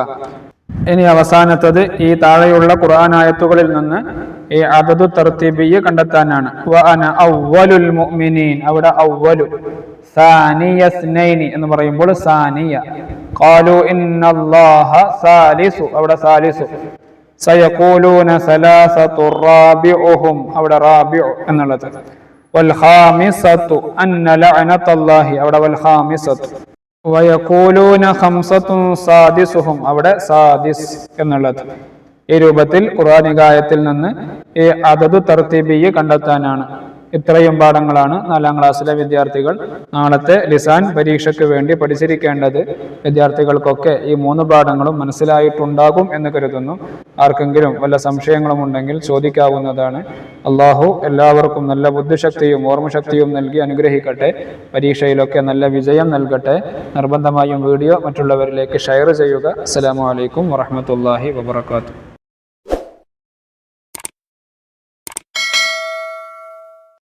ഇനി അവസാനത്തത് ഈ താഴെയുള്ള ഖുർആൻ ആയത്തുകളിൽ നിന്ന് ഈ അദദു തർത്തീബിയ്യ് കണ്ടെത്താനാണ്. വ അന അവ്വലുൽ മുഅ്മിനീൻ, അവിടെ അവ്വലു, സാനിയ സ്നൈനി എന്ന് പറയുമ്പോൾ സാനിയ. ഖാലു ഇന്നല്ലാഹ സാലിസു, അവിടെ സാലിസു. സയഖൂലൂന സലാസതു റാബിഉഹും, അവിടെ റാബിഉ എന്നുള്ളത്. വൽ ഖാമിസതു അന്ന ലഅനതല്ലാഹി, അവിടെ വൽ ഖാമിസതു. വയഖൂലൂന ഖംസതുൻ സാദിസുഹും, അവിടെ സാദിസ് എന്നുള്ളത്. ഈ രൂപത്തിൽ ഖുർആനികായത്തിൽ നിന്ന് ഈ അദദു തർത്തീബിയ്യ് കണ്ടെത്താനാണ്. ഇത്രയും പാഠങ്ങളാണ് 4ാം ക്ലാസ്സിലെ വിദ്യാർത്ഥികൾ നാളത്തെ ലിസാൻ പരീക്ഷയ്ക്ക് വേണ്ടി പഠിച്ചിരിക്കേണ്ടത്. വിദ്യാർത്ഥികൾക്കൊക്കെ ഈ 3 പാഠങ്ങളും മനസ്സിലായിട്ടുണ്ടാകും എന്ന് കരുതുന്നു. ആർക്കെങ്കിലും വല്ല സംശയങ്ങളും ഉണ്ടെങ്കിൽ ചോദിക്കാവുന്നതാണ്. അള്ളാഹു എല്ലാവർക്കും നല്ല ബുദ്ധിശക്തിയും ഓർമ്മശക്തിയും നൽകി അനുഗ്രഹിക്കട്ടെ. പരീക്ഷയിലൊക്കെ നല്ല വിജയം നൽകട്ടെ. നിർബന്ധമായും വീഡിയോ മറ്റുള്ളവരിലേക്ക് ഷെയർ ചെയ്യുക. അസ്സലാമു അലൈക്കും വറഹ്മത്തുള്ളാഹി വബറകാതുഹു.